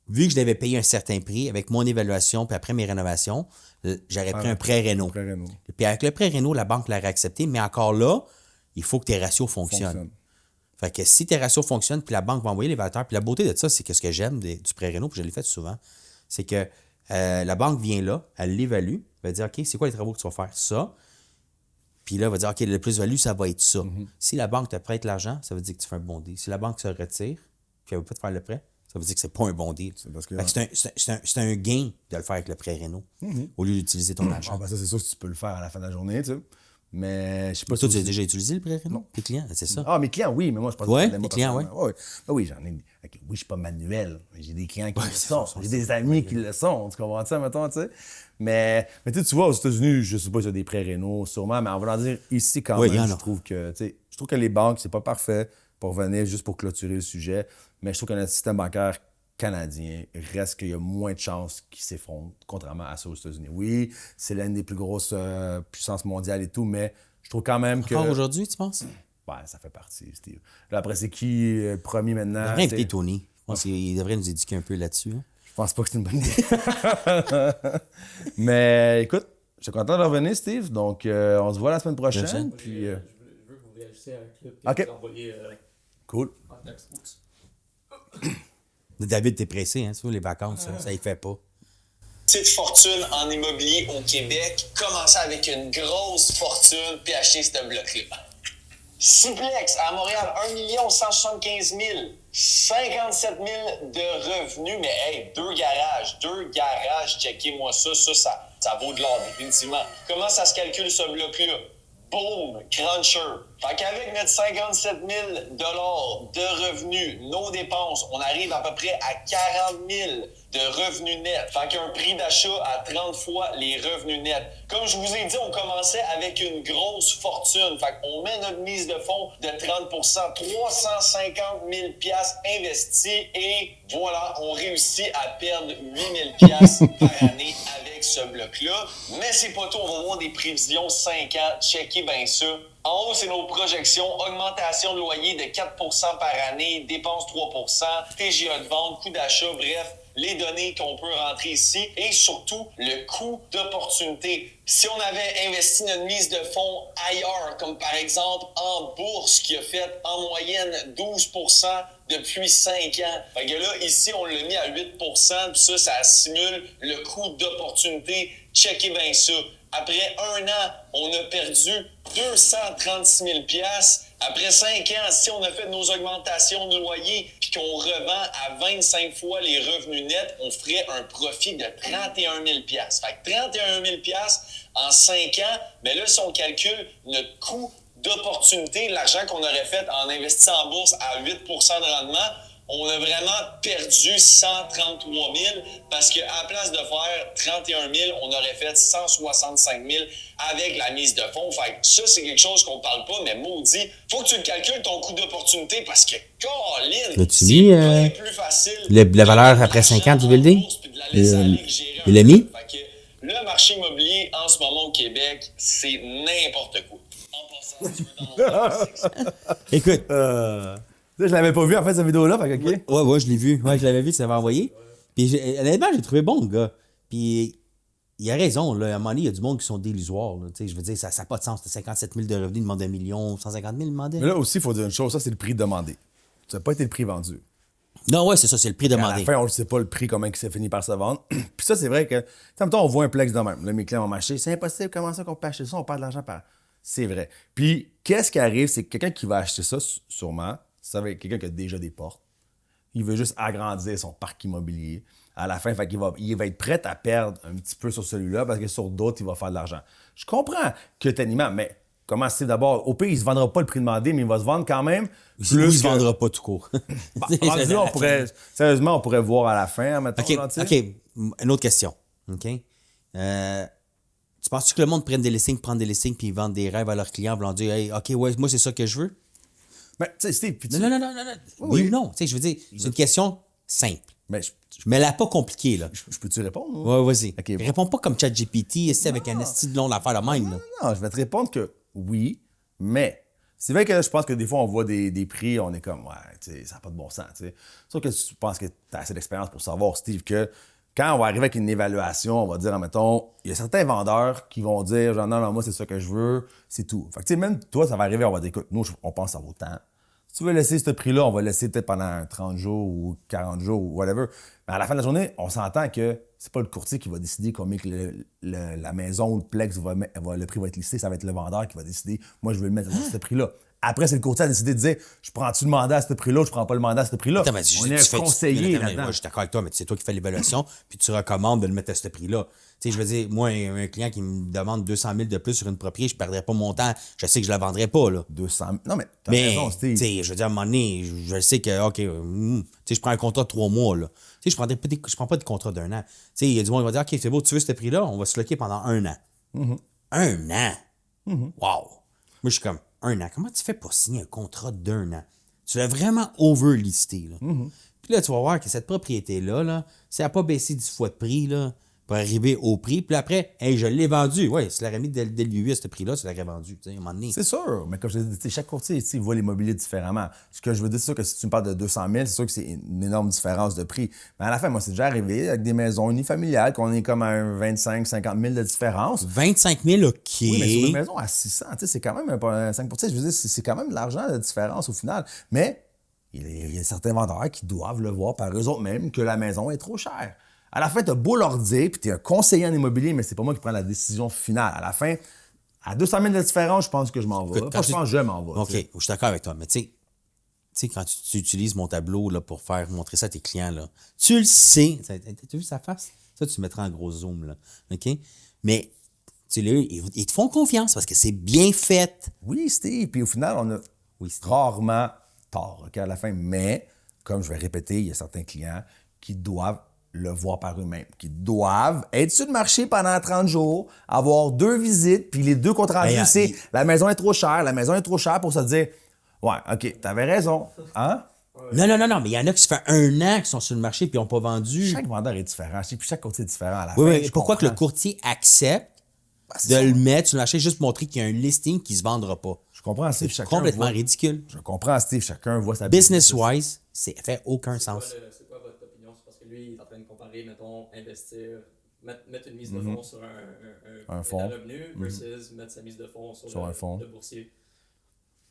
S2: vu que je devais payer un certain prix avec mon évaluation, puis après mes rénovations, j'aurais pris un prêt Réno.
S3: Prêt Réno.
S2: Puis avec le prêt Réno, la banque l'aurait accepté, mais encore là, il faut que tes ratios fonctionnent. Fait que si tes ratios fonctionnent, puis la banque va envoyer l'évaluateur, puis la beauté de ça, c'est que ce que j'aime du prêt Réno, puis je l'ai fait souvent, c'est que la banque vient là, elle l'évalue, elle va dire, OK, c'est quoi les travaux que tu vas faire? Ça. Puis là, elle va dire, OK, le plus-value, ça va être ça. Si la banque te prête l'argent, ça veut dire que tu fais un bon deal. Si la banque se retire, puis elle ne veut pas te faire le prêt, ça veut dire que c'est pas un bon deal.
S3: Parce que-
S2: Fait que c'est un gain de le faire avec le prêt Réno, au lieu d'utiliser ton argent.
S3: Ah, ben ça, c'est sûr que tu peux le faire à la fin de la journée, tu sais. Mais je sais pas
S2: Toi, tu as
S3: si-
S2: déjà utilisé le prêt Réno? Tes clients, c'est ça?
S3: Ah, mes clients, oui, mais moi, je pense
S2: Ouais,
S3: que
S2: les clients,
S3: ouais. Ben oui, j'en ai. Ok, oui, je suis pas manuel, mais j'ai des clients qui le sont. J'ai des amis qui le sont. Tu comprends ça, mettons, tu sais? Mais tu vois, aux États-Unis, je sais pas s'il y a des prêts rénaux, sûrement, mais en voulant dire, ici, quand
S2: Oui, il y
S3: même,
S2: en a.
S3: je trouve que les banques, c'est pas parfait pour venir juste pour clôturer le sujet, mais je trouve que notre système bancaire canadien reste qu'il y a moins de chances qu'il s'effondre, contrairement à ça aux États-Unis. Oui, c'est l'une des plus grosses puissances mondiales et tout, mais je trouve quand même que.
S2: Encore aujourd'hui, tu penses?
S3: Ouais, ça fait partie, Steve. Là, après, c'est qui le premier maintenant?
S2: J'aimerais inviter Tony. pense qu'il devrait nous éduquer un peu là-dessus. Hein.
S3: Je pense pas que c'est une bonne idée. Mais écoute, je suis content de revenir, Steve. Donc, on se voit la semaine prochaine. Puis,
S4: Je veux que vous réagissiez à un clip que
S3: Ok.
S4: vous envoyé
S3: cool.
S4: en texte. Oups.
S2: David, t'es pressé, hein? Tu vois, les vacances, ça y fait pas.
S1: Petite fortune en immobilier au Québec, commencer avec une grosse fortune puis acheter ce bloc-là. Simplex à Montréal, 1 175 000, 57 000 de revenus, mais hey, deux garages, checkez-moi ça vaut de l'or définitivement. Comment ça se calcule ce bloc-là? Boom, cruncher. Fait qu'avec notre 57 000 de revenus, nos dépenses, on arrive à peu près à 40 000 de revenus nets. Fait qu'un prix d'achat à 30 fois les revenus nets. Comme je vous ai dit, on commençait avec une grosse fortune. Fait qu'on met notre mise de fonds de 30 350 000 $ investis et voilà, on réussit à perdre 8 000 $ par année avec ce bloc-là. Mais c'est pas tout, on va voir des prévisions 5 ans. Checkez bien ça. En haut, c'est nos projections. Augmentation de loyer de 4 % par année, dépenses 3 %, TGA de vente, coût d'achat, bref, les données qu'on peut rentrer ici et surtout le coût d'opportunité. Si on avait investi notre mise de fonds ailleurs, comme par exemple en bourse qui a fait en moyenne 12 % depuis 5 ans. Fait que là, ici, on l'a mis à 8 % puis ça simule le coût d'opportunité. Checkez bien ça. Après 1 an, on a perdu 236 000 $. Après 5 ans, si on a fait nos augmentations de loyer puis qu'on revend à 25 fois les revenus nets, on ferait un profit de 31 000 $. Fait que 31 000 $ en 5 ans, mais là, si on calcule notre coût d'opportunité, l'argent qu'on aurait fait en investissant en bourse à 8 % de rendement, on a vraiment perdu 133 000 parce qu'à la place de faire 31 000, on aurait fait 165 000 avec la mise de fonds. Fait que ça, c'est quelque chose qu'on parle pas, mais maudit, faut que tu le calcules ton coût d'opportunité parce que, Colin,
S2: L'as-tu
S1: c'est
S2: mis,
S1: bien plus facile.
S2: la valeur après 5 ans du building? Il
S1: Il
S2: l'a mis?
S1: Le marché immobilier en ce moment au Québec, c'est n'importe quoi. En passant, tu veux dans
S2: Écoute,
S3: Je l'avais pas vu en fait, cette vidéo-là. Fait que, OK.
S2: ouais, je l'ai vu. Ouais, je l'avais vu, ça m'avait envoyé. Puis honnêtement, j'ai trouvé bon, le gars. Puis il a raison, là. À un moment donné, il y a du monde qui sont délusoires. Là. Je veux dire, ça n'a pas de sens. 57 000 de revenus, il demande 1 million, 150 000, il demandait.
S3: Mais là aussi, il faut dire une chose, ça, c'est le prix demandé. Ça n'a pas été le prix vendu.
S2: Non, ouais, c'est ça, c'est le prix
S3: À
S2: demandé.
S3: la fin, on ne sait pas le prix, comment il s'est fini par se vendre. Puis ça, c'est vrai que, en même temps, on voit un plex de même. Là, mes clients vont m'acheter. C'est impossible, comment ça qu'on peut acheter ça? On perd de l'argent par. C'est vrai. Puis, qu'est-ce qui arrive? C'est que quelqu'un qui va acheter ça, sûrement, ça va être quelqu'un qui a déjà des portes. Il veut juste agrandir son parc immobilier. À la fin, il va être prêt à perdre un petit peu sur celui-là parce que sur d'autres, il va faire de l'argent. Je comprends que tu animes, mais comment c'est d'abord? Au pire, il ne se vendra pas le prix demandé, mais il va se vendre quand même.
S2: Lui, il ne se vendra pas tout court.
S3: Rendu là, sérieusement, on pourrait voir à la fin, mettons.
S2: OK, une autre question. OK? Tu penses-tu que le monde prenne des listings, prend des listings, puis ils vendent des rêves à leurs clients, voulant dire, hey, OK, ouais, moi, c'est ça que je veux?
S3: Mais, tu sais, Steve, puis
S2: Non. Oui ou non? Tu sais, je veux dire, c'est une question simple.
S3: Mais
S2: Mais elle n'est pas compliquée, là.
S3: je peux-tu répondre?
S2: Ouais, vas-y.
S3: OK.
S2: Réponds pas comme ChatGPT, avec un esti de long d'affaires de même, là.
S3: Non, je vais te répondre que oui, mais c'est vrai que je pense que des fois, on voit des prix, on est comme, ouais, tu sais, ça n'a pas de bon sens, tu sais. Sauf que je pense que tu as assez d'expérience pour savoir, Steve, que quand on va arriver avec une évaluation, on va dire, mettons, il y a certains vendeurs qui vont dire, genre, non, moi, c'est ça que je veux, c'est tout. Fait que, tu sais, même toi, ça va arriver, on va dire, écoute, nous, on pense que ça vaut tant. Si tu veux laisser ce prix-là, on va le laisser peut-être pendant 30 jours ou 40 jours ou whatever. Mais à la fin de la journée, on s'entend que c'est pas le courtier qui va décider combien que la maison ou le plex, le prix va être listé. Ça va être le vendeur qui va décider, moi, je veux le mettre à ce prix-là. Après, c'est le courtier à décider de dire, je prends-tu le mandat à ce prix-là ou je prends pas le mandat à ce prix-là.
S2: Attends, mais
S3: on est un conseiller là-dedans.
S2: Moi, je suis d'accord avec toi, mais c'est toi qui fais l'évaluation, puis tu recommandes de le mettre à ce prix-là. Tu sais, je veux dire, moi, un client qui me demande 200 000 de plus sur une propriété, je ne perdrais pas mon temps. Je sais que je la vendrais pas, là.
S3: 200 000. Non, mais t'as
S2: Mais,
S3: raison,
S2: tu
S3: Steve.
S2: sais, je veux dire, à un moment donné, je sais que, OK, tu sais, je prends un contrat de 3 mois, là. Tu sais, je prends pas de contrat d'1 an. Tu sais, il y a du monde qui va dire, OK, c'est beau, tu veux ce prix-là, on va se loquer pendant 1 an. 1 an? Wow! Moi, je suis comme, 1 an. Comment tu fais pour signer un contrat d'1 an? Tu l'as vraiment overlisté, là. Puis là, tu vas voir que cette propriété-là, là, si elle n'a pas baissé 10 fois de prix, là, pour arriver au prix. Puis après, hey, je l'ai vendu. Oui, si l'aurait mis dès le début à ce prix-là, tu l'aurais vendu. À un moment donné.
S3: C'est sûr, mais comme je te dis, chaque courtier ici voit l'immobilier différemment. Ce que je veux dire, c'est sûr que si tu me parles de 200 000, c'est sûr que c'est une énorme différence de prix. Mais à la fin, moi, c'est déjà arrivé avec des maisons unifamiliales qu'on est comme à un 25-50 000 de différence.
S2: 25 000, OK.
S3: Oui, mais sur une maison à 600, c'est quand même un 5 je veux dire, c'est quand même de l'argent de différence au final. Mais il y a certains vendeurs qui doivent le voir par eux autres mêmes que la maison est trop chère. À la fin, tu as beau leur dire, puis tu es un conseiller en immobilier, mais c'est pas moi qui prends la décision finale. À la fin, à 200 000 de différence, je pense que je m'en vais.
S2: Écoute,
S3: Pas je pense que je m'en vais.
S2: OK,
S3: t'sais.
S2: je suis d'accord avec toi, mais tu sais, quand tu utilises mon tableau là, pour faire montrer ça à tes clients, là, tu le sais. Tu as vu sa face? Ça, tu le mettras en gros zoom, là. OK? Mais ils te font confiance parce que c'est bien fait.
S3: Oui, Steve. Puis au final, on a
S2: Steve.
S3: rarement tort, OK, à la fin. Mais, comme je vais répéter, il y a certains clients qui doivent le voir par eux-mêmes, qui doivent être sur le marché pendant 30 jours, avoir 2 visites, puis les 2 comptes rendus, c'est la maison est trop chère pour se dire ouais, OK, t'avais raison. Hein?
S2: Non, mais il y en a qui se fait 1 an qui sont sur le marché puis ils n'ont pas vendu.
S3: Chaque vendeur est différent, puis chaque courtier est différent à la
S2: Oui,
S3: fin.
S2: oui.
S3: je
S2: Pourquoi que le
S3: comprends.
S2: courtier accepte
S3: c'est
S2: de
S3: ça.
S2: le mettre sur le marché juste pour montrer qu'il y a un listing qui ne se vendra pas?
S3: Je comprends, Steve.
S2: C'est
S3: Chacun
S2: complètement
S3: voit-
S2: ridicule.
S3: Je comprends, Steve. Chacun voit sa
S2: Business-wise, ça fait aucun sens.
S4: C'est quoi votre opinion? C'est parce que lui, il est en train de comparer, mettons, investir, mettre une mise de fonds sur un
S3: fonds.
S4: revenu versus mettre sa mise de fonds sur
S3: un fonds.
S4: le boursier.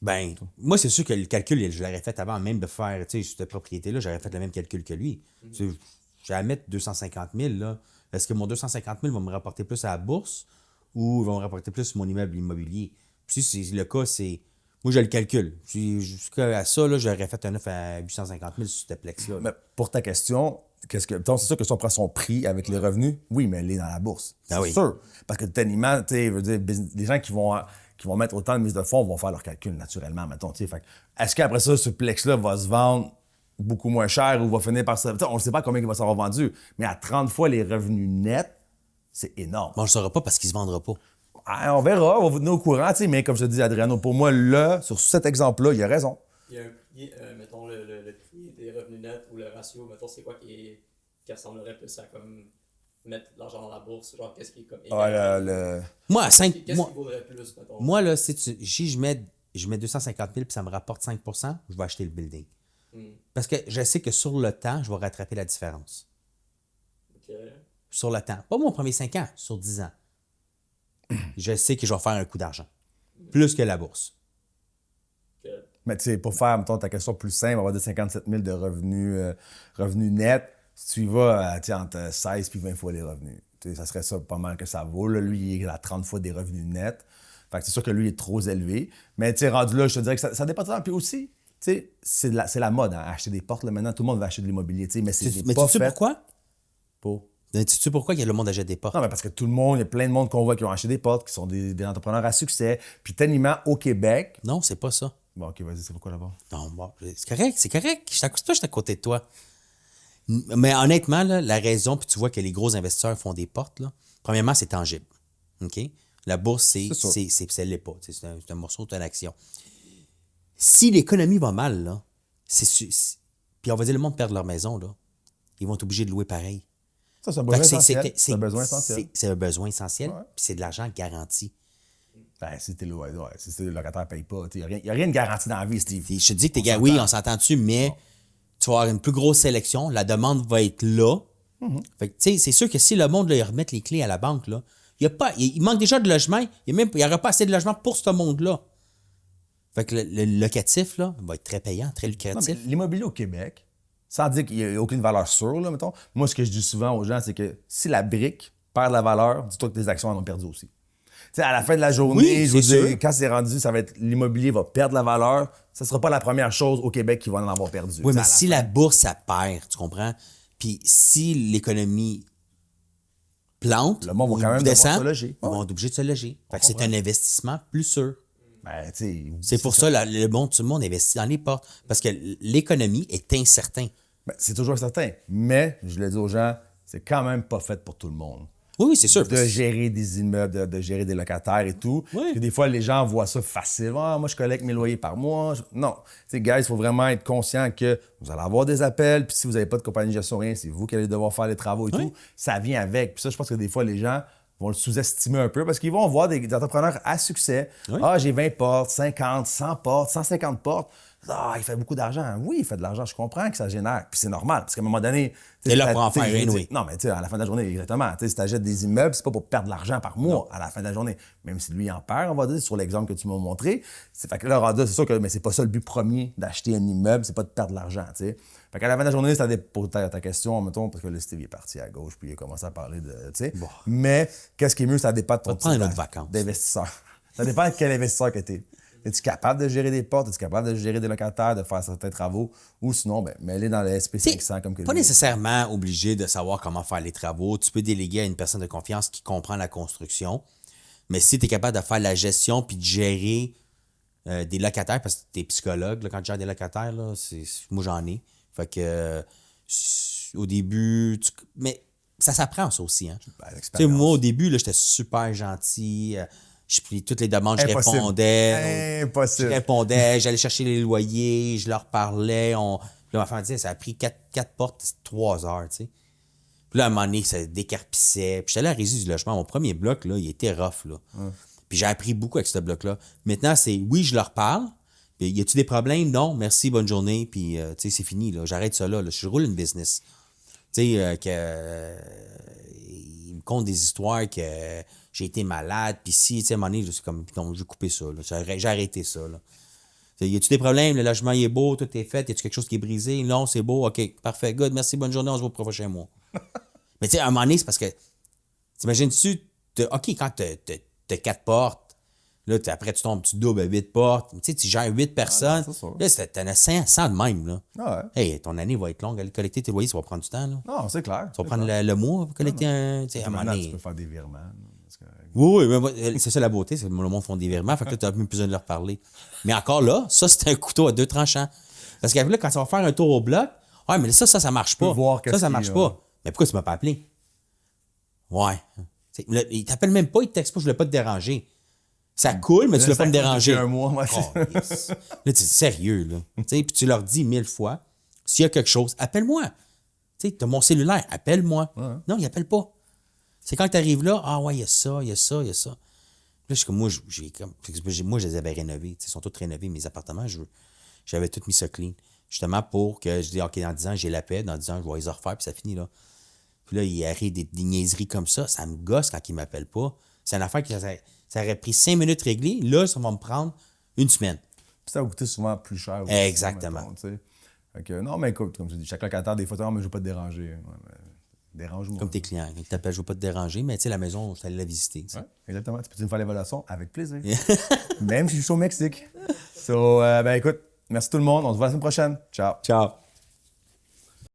S2: Ben, moi, c'est sûr que le calcul, je l'aurais fait avant même de faire, tu sais, cette propriété-là, j'aurais fait le même calcul que lui. Tu sais, j'ai à mettre 250 000, là. Est-ce que mon 250 000 va me rapporter plus à la bourse ou va me rapporter plus sur mon immeuble immobilier? Puis si c'est le cas, c'est... Moi, je le calcule. Jusqu'à ça, là, j'aurais fait un offre à 850 000 sur ce plex-là.
S3: Mais pour ta question, donc, c'est sûr que si on prend son prix avec les revenus, oui, mais elle est dans la bourse.
S2: Ah
S3: C'est
S2: oui.
S3: sûr. Parce que techniquement, tu sais, je veux dire, les gens qui vont mettre autant de mise de fonds vont faire leur calcul naturellement, mettons. Tu sais. Fait que, est-ce qu'après ça, ce plex-là va se vendre beaucoup moins cher ou va finir par se. Tu sais, on ne sait pas combien il va s'avoir vendu, mais à 30 fois les revenus nets, c'est énorme.
S2: Bon, je ne saurais pas parce qu'il ne se vendra pas.
S3: Ah, on verra, on va vous tenir au courant, tu sais, mais comme je te dis, Adriano, pour moi, là, sur cet exemple-là, il a raison.
S4: Il y a un prix, mettons, le prix des revenus nets ou le ratio, mettons, c'est quoi qui ressemblerait plus à comme mettre de l'argent dans la bourse? Genre, qu'est-ce qui est comme.
S2: Moi, à 5...
S4: Qu'est-ce qui vaudrait plus, mettons?
S2: Moi, là, si je mets 250 000 puis ça me rapporte 5 je vais acheter le building. Parce que je sais que sur le temps, je vais rattraper la différence.
S4: Ok.
S2: Sur le temps. Pas mon premier 5 ans, sur 10 ans. Je sais que je vais faire un coup d'argent. Plus que la bourse.
S4: Ok.
S3: Mais tu sais, pour faire, mettons, ta question plus simple, avoir de 57 000 de revenus nets, si tu y vas tu sais, entre 16 puis 20 fois les revenus. Tu sais, ça serait ça pas mal que ça vaut. Là, lui, il est à 30 fois des revenus nets. Fait que c'est sûr que lui, il est trop élevé. Mais tu sais, rendu là, je te dirais que ça dépend de temps. Puis aussi, tu sais, c'est la mode, hein, acheter des portes. Là, maintenant, tout le monde va acheter de l'immobilier. Tu sais, mais c'est
S2: Mais
S3: pas
S2: tu sais
S3: fait
S2: pourquoi?
S3: pour...
S2: Tu sais pourquoi le monde achète des portes?
S3: Non, mais parce que tout le monde, il y a plein de monde qu'on voit qui ont acheté des portes, qui sont des entrepreneurs à succès. Puis tellement au Québec...
S2: Non, c'est pas ça.
S3: Bon, OK, vas-y, c'est pourquoi là-bas?
S2: Non, bon, c'est correct. Je suis à côté de toi. Mais honnêtement, là, la raison, puis tu vois que les gros investisseurs font des portes, là, premièrement, c'est tangible. OK? La bourse, ça l'est pas. C'est un morceau d'une action. Si l'économie va mal, là, puis on va dire le monde perd leur maison, là, ils vont être obligés de louer pareil.
S3: Ça, c'est un
S2: Fait
S3: besoin
S2: que
S3: essentiel. C'est un besoin essentiel.
S2: C'est un besoin essentiel,
S3: Ouais.
S2: puis c'est de l'argent garanti.
S3: Ben, si le locataire ne paye pas, il n'y a rien de garanti dans la vie, Steve.
S2: Puis je te dis que oui, on s'entend dessus, mais tu vas avoir une plus grosse sélection, la demande va être là. Fait que, tu sais, c'est sûr que si le monde, là, ils remettent les clés à la banque, là, il manque déjà de logement, il n'y aura pas assez de logement pour ce monde-là. Fait que le locatif, là, va être très payant, très
S3: Non,
S2: lucratif.
S3: mais l'immobilier au Québec, sans dire qu'il n'y a aucune valeur sûre, là, mettons, moi, ce que je dis souvent aux gens, c'est que si la brique perd de la valeur, dis-toi que tes actions en ont perdu aussi. Tu sais, à la fin de la journée,
S2: Oui,
S3: je veux
S2: c'est
S3: dire,
S2: sûr.
S3: quand c'est rendu, ça va être l'immobilier va perdre la valeur. Ça ne sera pas la première chose au Québec qui va en avoir perdu.
S2: Oui,
S3: Tu sais,
S2: mais
S3: à la
S2: si
S3: fin.
S2: la bourse, ça perd, tu comprends? Puis si l'économie plante,
S3: Le monde va
S2: ou
S3: quand même devoir
S2: descend,
S3: se loger.
S2: ils vont être obligés de se loger. Fait que c'est un investissement plus sûr.
S3: Ben, tu sais,
S2: C'est pour ça que tout le monde investit dans les portes. Parce que l'économie est incertaine.
S3: ben, c'est toujours certain. Mais, je le dis aux gens, c'est quand même pas fait pour tout le monde.
S2: Oui, c'est sûr.
S3: de gérer des immeubles, de gérer des locataires et tout.
S2: Oui.
S3: Parce que des fois, les gens voient ça facile. Ah, moi, je collecte mes loyers par mois. Non. Tu sais, guys, il faut vraiment être conscient que vous allez avoir des appels, puis si vous n'avez pas de compagnie de gestion, rien, c'est vous qui allez devoir faire les travaux et
S2: Oui.
S3: tout. Ça vient avec. Puis ça, je pense que des fois, les gens vont le sous-estimer un peu parce qu'ils vont voir des entrepreneurs à succès.
S2: Oui.
S3: Ah, j'ai 20 portes, 50, 100 portes, 150 portes. Ah, il fait beaucoup d'argent. Oui, il fait de l'argent, je comprends que ça génère. Puis c'est normal, parce qu'à un moment donné...
S2: T'es là pour en faire une, oui.
S3: Non, mais tu sais, à la fin de la journée, exactement. Tu sais, si tu achètes des immeubles, c'est pas pour perdre de l'argent par mois à la fin de la journée. Même si lui en perd, on va dire, sur l'exemple que tu m'as montré. Fait que là, c'est sûr que mais c'est pas ça le but premier d'acheter un immeuble, c'est pas de perdre de l'argent, tu sais. Fait qu'à la fin de la journée, pour ta question, mettons, parce que là, Steve est parti à gauche, puis il a commencé à parler de, tu sais.
S2: Bon.
S3: Mais qu'est-ce qui est mieux, ça dépend de ton
S2: Va te prendre une
S3: type
S2: autre vacance.
S3: d'investisseur. Ça dépend de quel investisseur que tu es. Es-tu capable de gérer des portes? Es-tu capable de gérer des locataires, de faire certains travaux? Ou sinon, ben, mets-les dans le SP500 comme que
S2: Pas nécessairement obligé de savoir comment faire les travaux. Tu peux déléguer à une personne de confiance qui comprend la construction. Mais si tu es capable de faire la gestion puis de gérer des locataires, parce que tu es psychologue, là, quand tu gères des locataires, là, moi j'en ai. Fait que au début, mais ça s'apprend ça aussi. Hein?
S3: Ben,
S2: Tu sais,
S3: l'expérience.
S2: moi au début, là, j'étais super gentil. Je pris toutes les demandes, je
S3: Impossible.
S2: répondais.
S3: Impossible.
S2: Je répondais, j'allais chercher les loyers, je leur parlais. Puis là, ma femme disait, ça a pris 4 portes, 3 heures, tu sais. Puis là, à un moment donné, ça décarpissait. Puis j'étais allé à la Régie du logement. Mon premier bloc, là, il était rough, là. Puis j'ai appris beaucoup avec ce bloc-là. Maintenant, c'est, oui, je leur parle. Puis, y a-tu des problèmes? Non, merci, bonne journée. Puis, tu sais, c'est fini, là. J'arrête ça là. Je roule une business. Tu sais, il me compte des histoires que j'ai été malade, puis si, tu sais, à un moment donné, c'est comme, non, j'ai coupé ça, là. J'ai arrêté ça, là. Y a-tu des problèmes? Le logement, il est beau, tout est fait. Y a-tu quelque chose qui est brisé? Non, c'est beau, OK, parfait, good, merci, bonne journée, on se voit au prochain mois. Mais tu sais, à un moment donné, c'est parce que, t'imagines-tu, OK, quand t'as 4 portes, là, après, tu tombes, tu doubles à 8 portes, tu sais, tu gères 8 personnes,
S3: c'est sûr.
S2: là, t'en as 100 de même, là.
S3: Ah ouais.
S2: Hey, ton année va être longue, aller collecter tes loyers, ça va prendre du temps, là.
S3: Non, c'est clair.
S2: Ça va prendre le mois pour collecter un. Tu sais, à un moment
S3: Maintenant,
S2: donné.
S3: tu peux faire des virements. Parce que-
S2: Oui, mais c'est ça la beauté, c'est que le monde font des virements, fait que là, tu n'as même plus besoin de leur parler. Mais encore là, ça, c'est un couteau à 2 tranchants. Parce qu'après, là, quand tu vas faire un tour au bloc, ouais, mais ça marche pas.
S3: voir
S2: Ça
S3: qu'est-ce
S2: marche
S3: qui-
S2: pas.
S3: ouais.
S2: Mais pourquoi tu m'as pas appelé? Ouais. Là, il t'appelle même pas, il te texte pas, je voulais pas te déranger. Ça coule, mais tu voulais pas me déranger.
S3: Un mois, moi,
S2: Oh, yes. Là, tu es sérieux, là. Tu sais, puis tu leur dis 1000 fois, s'il y a quelque chose, appelle-moi. Tu sais, tu as mon cellulaire, appelle-moi.
S3: Ouais.
S2: Non, il appelle pas. C'est quand tu arrives là, ah ouais, il y a ça, il y a ça, il y a ça. Là, je suis comme, moi, moi, je les avais rénovés. Tu sais, ils sont tous rénovés, mes appartements. J'avais tout mis ça clean. Justement pour que je dis, OK, dans 10 ans, j'ai la paix. Dans 10 ans, je vais les refaire, puis ça finit là. Puis là, il arrive des niaiseries comme ça. Ça me gosse quand ils ne m'appellent pas. C'est une affaire que ça aurait pris 5 minutes réglées. Là, ça va me prendre une semaine.
S3: Puis ça va coûter souvent plus cher. Aussi,
S2: Exactement.
S3: mettons, tu sais. Fait que, non, mais écoute, comme je dis, chaque locataire, des fois, non, mais je ne veux pas te déranger. Ouais, mais dérange-moi.
S2: Comme tes clients. Ils t'appellent, je ne veux pas te déranger, mais tu sais, la maison, je suis allé la visiter. Tu sais.
S3: Ouais, exactement. Tu peux me faire l'évaluation avec plaisir. Même si je suis au Mexique. So, ben écoute, merci tout le monde. On se voit la semaine prochaine. Ciao.
S2: Ciao.